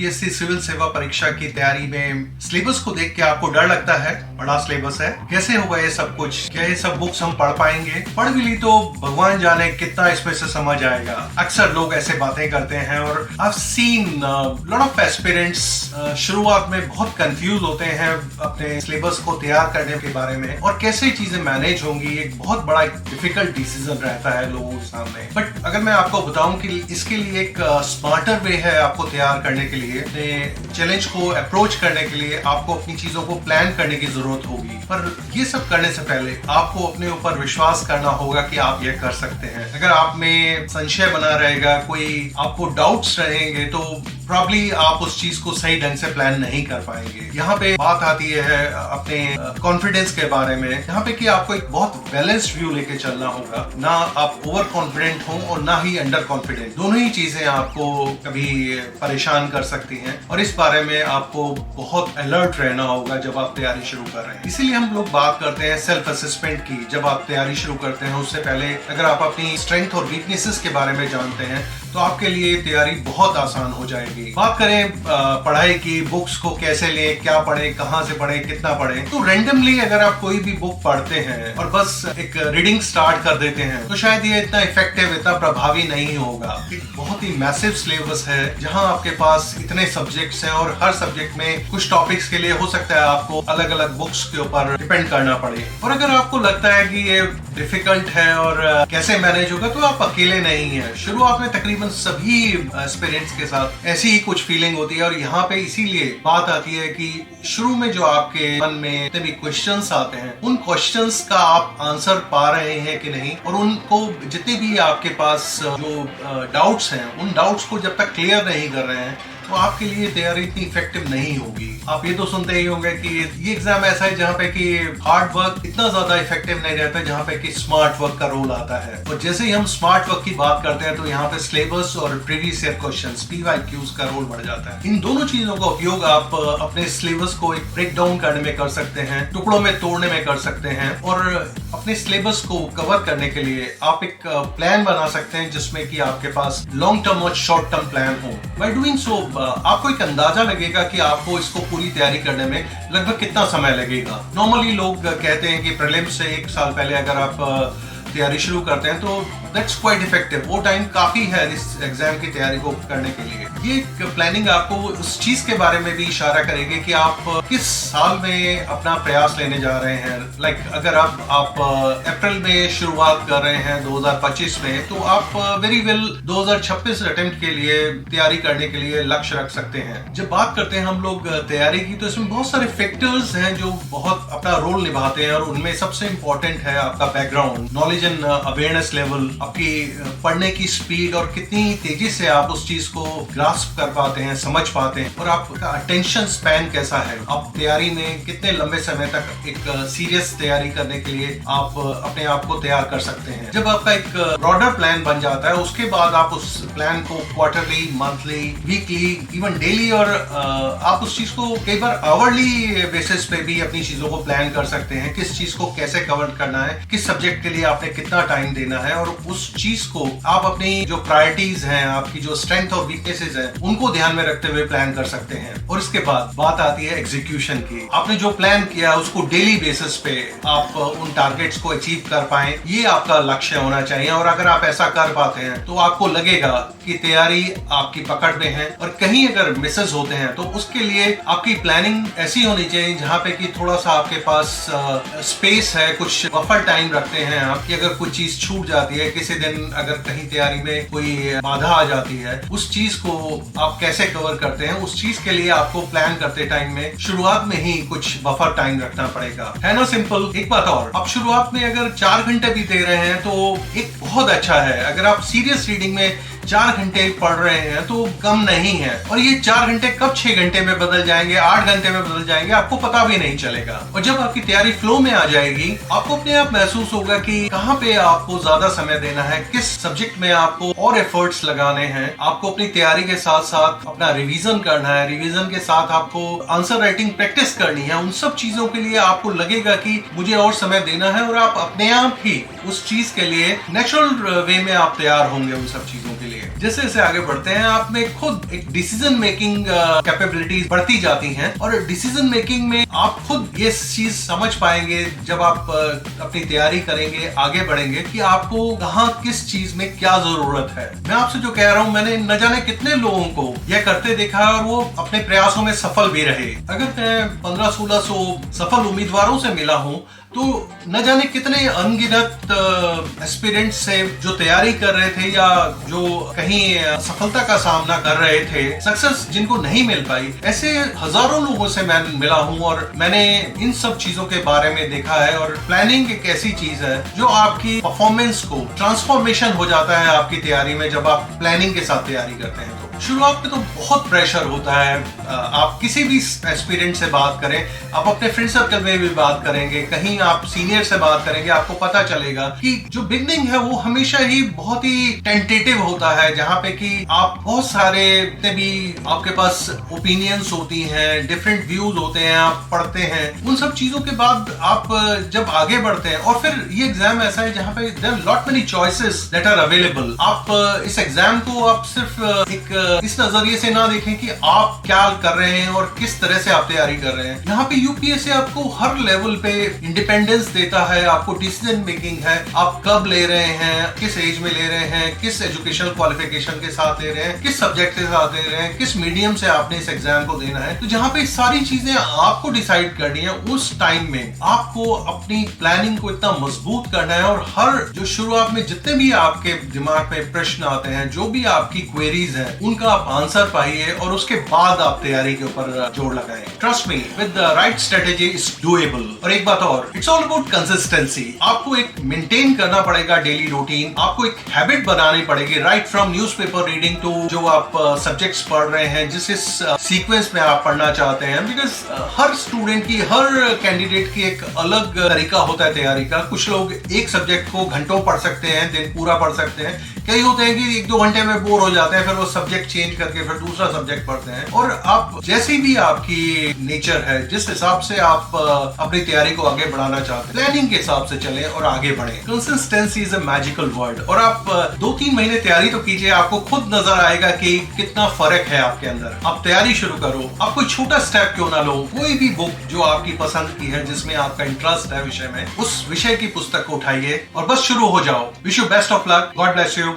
UPSC civil सेवा परीक्षा की तैयारी में सिलेबस को देख के आपको डर लगता है? बड़ा सिलेबस है, कैसे होगा ये सब कुछ? क्या ये सब बुक्स हम पढ़ पाएंगे? पढ़ भी ली तो भगवान जाने कितना इसमें से समझ आएगा। अक्सर लोग ऐसे बातें करते हैं और I've seen lot of aspirants शुरुआत में बहुत कंफ्यूज होते हैं अपने सिलेबस को तैयार करने के बारे में और कैसे चीजें मैनेज होंगी। एक बहुत बड़ा डिफिकल्ट डिसीजन रहता है लोगों के सामने। बट अगर मैं आपको बताऊं कि इसके लिए एक स्मार्टर वे है आपको तैयार करने के लिए, अपने चैलेंज को अप्रोच करने के लिए आपको अपनी चीजों को प्लान करने की जरूरत होगी। पर ये सब करने से पहले आपको अपने ऊपर विश्वास करना होगा कि आप ये कर सकते हैं। अगर आप में संशय बना रहेगा, कोई आपको डाउट्स रहेंगे, तो प्रॉब्ली आप उस चीज को सही ढंग से प्लान नहीं कर पाएंगे। यहाँ पे बात आती है अपने कॉन्फिडेंस के बारे में, यहाँ पे कि आपको एक बहुत बैलेंस्ड व्यू लेके चलना होगा। ना आप ओवर कॉन्फिडेंट हो और ना ही अंडर कॉन्फिडेंट। दोनों ही चीजें आपको कभी परेशान कर सकती हैं और इस बारे में आपको बहुत अलर्ट रहना होगा जब आप तैयारी शुरू कर रहे हैं। इसीलिए हम लोग बात करते हैं सेल्फ असेसमेंट की। जब आप तैयारी शुरू करते हैं उससे पहले अगर आप अपनी स्ट्रेंथ और वीकनेसेस के बारे में जानते हैं तो आपके लिए तैयारी बहुत आसान हो जाएगी। बात करें पढ़ाई की, बुक्स को कैसे लें, क्या पढ़ें, कहां से पढ़ें, कितना पढ़ें, तो रैंडमली अगर आप कोई भी बुक पढ़ते हैं और बस एक रीडिंग स्टार्ट कर देते हैं तो शायद ये इतना इफेक्टिव, इतना प्रभावी नहीं होगा। एक बहुत ही मैसिव सिलेबस है जहां आपके पास इतने सब्जेक्ट्स हैं और हर सब्जेक्ट में कुछ टॉपिक्स के लिए हो सकता है आपको अलग अलग बुक्स के ऊपर डिपेंड करना पड़े। और अगर आपको लगता है कि ये डिफिकल्ट है और कैसे मैनेज होगा, तो आप अकेले नहीं हैं। शुरुआत में तकरीबन सभी एस्पिरेंट्स के साथ ऐसी ही कुछ फीलिंग होती है और यहाँ पे इसीलिए बात आती है कि शुरू में जो आपके मन में जितने भी क्वेश्चंस आते हैं उन क्वेश्चंस का आप आंसर पा रहे हैं कि नहीं, और उनको जितने भी आपके पास जो डाउट्स हैं उन डाउट्स को जब तक क्लियर नहीं कर रहे हैं तो आपके लिए तैयारी इतनी इफेक्टिव नहीं होगी। आप ये तो सुनते ही होंगे कि ये एग्जाम ऐसा है जहाँ पे कि हार्ड वर्क इतना ज्यादा इफेक्टिव नहीं रहता, जहाँ पे कि स्मार्ट वर्क का रोल आता है। और जैसे ही हम स्मार्ट वर्क की बात करते हैं तो यहाँ पे सिलेबस और प्रीवियस ईयर क्वेश्चंस PYQs का रोल बढ़ जाता है। इन दोनों चीजों का उपयोग आप अपने सिलेबस को एक ब्रेक डाउन करने में कर सकते हैं, टुकड़ों में तोड़ने में कर सकते हैं और अपने सिलेबस को कवर करने के लिए आप एक प्लान बना सकते हैं जिसमें कि आपके पास लॉन्ग टर्म और शॉर्ट टर्म प्लान हो। बाय डूइंग सो आपको एक अंदाजा लगेगा कि आपको इसको पूरी तैयारी करने में लगभग कितना समय लगेगा। नॉर्मली लोग कहते हैं कि प्रीलिम्स से 1 साल पहले अगर आप तैयारी शुरू करते हैं तो दैट्स क्वाइट इफेक्टिव। वो टाइम काफी है इस एग्जाम की तैयारी को करने के लिए। ये प्लानिंग आपको उस चीज के बारे में भी इशारा करेगी कि आप किस साल में अपना प्रयास लेने जा रहे हैं। लाइक अगर आप अप्रैल में शुरुआत कर रहे हैं 2025 में, तो आप वेरी वेल 2026 अटेम्प्ट के लिए तैयारी करने के लिए लक्ष्य रख सकते हैं। जब बात करते हैं हम लोग तैयारी की, तो इसमें बहुत सारे फैक्टर्स हैं जो बहुत अपना रोल निभाते हैं और उनमें सबसे इंपॉर्टेंट है आपका background, knowledge and awareness level, आपकी पढ़ने की स्पीड और कितनी तेजी से आप उस चीज को ग्रास्प कर पाते हैं, समझ पाते हैं, और आपका अटेंशन स्पैन कैसा है। आप तैयारी में कितने लंबे समय तक एक सीरियस तैयारी करने के लिए आप अपने आप को तैयार कर सकते हैं। जब आपका एक ब्रॉडर प्लान बन जाता है उसके बाद आप उस प्लान को quarterly, monthly, weekly, even daily और आप उस चीज को कई बार आवरली बेसिस पे भी अपनी चीजों को प्लान कर सकते हैं। किस चीज को कैसे कवर करना है, किस सब्जेक्ट के लिए आपने कितना टाइम देना है, और उस चीज को आप अपनी जो प्रायोरिटीज हैं, आपकी जो स्ट्रेंथ और वीकनेसेस हैं, उनको ध्यान में रखते हुए प्लान कर सकते हैं। और इसके बाद बात आती है एग्जीक्यूशन की। आपने जो प्लान किया उसको डेली बेसिस पे आप उन टारगेट्स को अचीव कर पाए, ये आपका लक्ष्य होना चाहिए। और अगर आप ऐसा कर पाते हैं तो आपको लगेगा कि तैयारी आपकी पकड़ में है। और कहीं अगर मिसेस होते हैं तो उसके लिए आपकी प्लानिंग ऐसी होनी चाहिए जहाँ पे कि थोड़ा सा आपके पास स्पेस है, कुछ बफर टाइम रखते हैं आप कि अगर कुछ चीज छूट जाती है, किसी दिन अगर कहीं तैयारी में कोई बाधा आ जाती है, उस चीज को आप कैसे कवर करते हैं, उस चीज के लिए आपको प्लान करते टाइम में शुरुआत में ही कुछ बफर टाइम रखना पड़ेगा, है ना। सिंपल। एक बात और, आप शुरुआत में अगर 4 घंटे भी दे रहे हैं तो एक बहुत अच्छा है। अगर आप सीरियस रीडिंग में 4 घंटे पढ़ रहे हैं तो कम नहीं है। और ये 4 घंटे कब 6 घंटे में बदल जाएंगे, 8 घंटे में बदल जाएंगे, आपको पता भी नहीं चलेगा। और जब आपकी तैयारी फ्लो में आ जाएगी, आपको अपने आप महसूस होगा कि कहाँ पे आपको ज्यादा समय देना है, किस सब्जेक्ट में आपको और एफर्ट्स लगाने हैं। आपको अपनी तैयारी के साथ साथ अपना रिवीजन करना है, रिवीजन के साथ आपको आंसर राइटिंग प्रैक्टिस करनी है। उन सब चीजों के लिए आपको लगेगा कि मुझे और समय देना है, और आप अपने आप ही उस चीज के लिए नेचुरल वे में आप तैयार होंगे उन सब चीजों के लिए। जैसे जैसे आगे बढ़ते हैं आप में खुद एक डिसीजन मेकिंग कैपेबिलिटीज बढ़ती जाती हैं और डिसीजन मेकिंग में आप खुद ये चीज समझ पाएंगे जब आप अपनी तैयारी करेंगे, आगे बढ़ेंगे कि आपको कहाँ किस चीज में क्या जरूरत है। मैं आपसे जो कह रहा हूँ, मैंने न जाने कितने लोगों को यह करते देखा है और वो अपने प्रयासों में सफल भी रहे। अगर मैं 1500-1600 सफल उम्मीदवारों से मिला हूँ तो न जाने कितने अनगिनत एस्पिरेंट्स से जो तैयारी कर रहे थे या जो कहीं सफलता का सामना कर रहे थे, सक्सेस जिनको नहीं मिल पाई, ऐसे हजारों लोगों से मैं मिला हूं और मैंने इन सब चीजों के बारे में देखा है। और प्लानिंग एक ऐसी चीज है जो आपकी परफॉर्मेंस को ट्रांसफॉर्मेशन हो जाता है आपकी तैयारी में जब आप प्लानिंग के साथ तैयारी करते हैं। शुरुआत में तो बहुत प्रेशर होता है। आप किसी भी एस्पिरेंट से बात करें, आप अपने फ्रेंड सर्कल में भी बात करेंगे, कहीं आप सीनियर से बात करेंगे, आपको पता चलेगा कि जो बिगनिंग है वो हमेशा ही बहुत ही टेंटेटिव होता है, जहाँ पे कि आप बहुत सारे भी आपके पास ओपिनियंस होती हैं, डिफरेंट व्यूज होते हैं, आप पढ़ते हैं। उन सब चीजों के बाद आप जब आगे बढ़ते हैं और फिर ये एग्जाम ऐसा है जहाँ पे there are lot many choices that are available. आप इस एग्जाम को आप सिर्फ एक इस नजरिए से ना देखें कि आप क्या कर रहे हैं और किस तरह से आप तैयारी कर रहे हैं। यहाँ पे यूपीएससी आपको हर लेवल पे इंडिपेंडेंस देता है, आपको डिसीजन मेकिंग है, आप कब ले रहे हैं, किस एज में ले रहे हैं, किस एजुकेशनल क्वालिफिकेशन के साथ ले रहे हैं, किस सब्जेक्ट के साथ ले रहे हैं, किस मीडियम से आपने इस एग्जाम को देना है। तो जहाँ पे सारी चीजें आपको डिसाइड करनी है, उस टाइम में आपको अपनी प्लानिंग को इतना मजबूत करना है और हर जो शुरुआत में जितने भी आपके दिमाग में प्रश्न आते हैं, जो भी आपकी क्वेरीज हैं, उनका आप आंसर पाइए और उसके बाद आप तैयारी के ऊपर जोर लगाएं। Trust me, with the right strategy is doable. और एक बात और, इट्स ऑल अबाउट कंसिस्टेंसी। आपको एक मेंटेन करना पड़ेगा डेली रूटीन, आपको एक हैबिट बनानी पड़ेगी, right from newspaper reading to जो आप सब्जेक्ट्स पढ़ रहे हैं, जिस सीक्वेंस में आप पढ़ना चाहते हैं। बिकॉज हर स्टूडेंट की, हर कैंडिडेट की एक अलग तरीका होता है तैयारी का। कुछ लोग एक सब्जेक्ट को घंटों पढ़ सकते हैं, दिन पूरा पढ़ सकते हैं। कई होते हैं कि 1-2 घंटे में बोर हो जाते हैं, फिर वो सब्जेक्ट चेंज करके फिर दूसरा सब्जेक्ट पढ़ते हैं। और आप जैसी भी आपकी नेचर है, जिस हिसाब से आप अपनी तैयारी को आगे बढ़ाना चाहते हैं, प्लानिंग के हिसाब से चलें और आगे बढ़ें। Consistency is a magical word. और आप 2-3 महीने तैयारी तो कीजिए, आपको खुद नजर आएगा कि कितना फर्क है आपके अंदर। आप तैयारी शुरू करो, आप कोई छोटा स्टेप क्यों ना लो, कोई भी बुक जो आपकी पसंद की है, जिसमें आपका इंटरेस्ट है विषय में, उस विषय की पुस्तक को उठाइए और बस शुरू हो जाओ। Wish you best of luck. God bless you.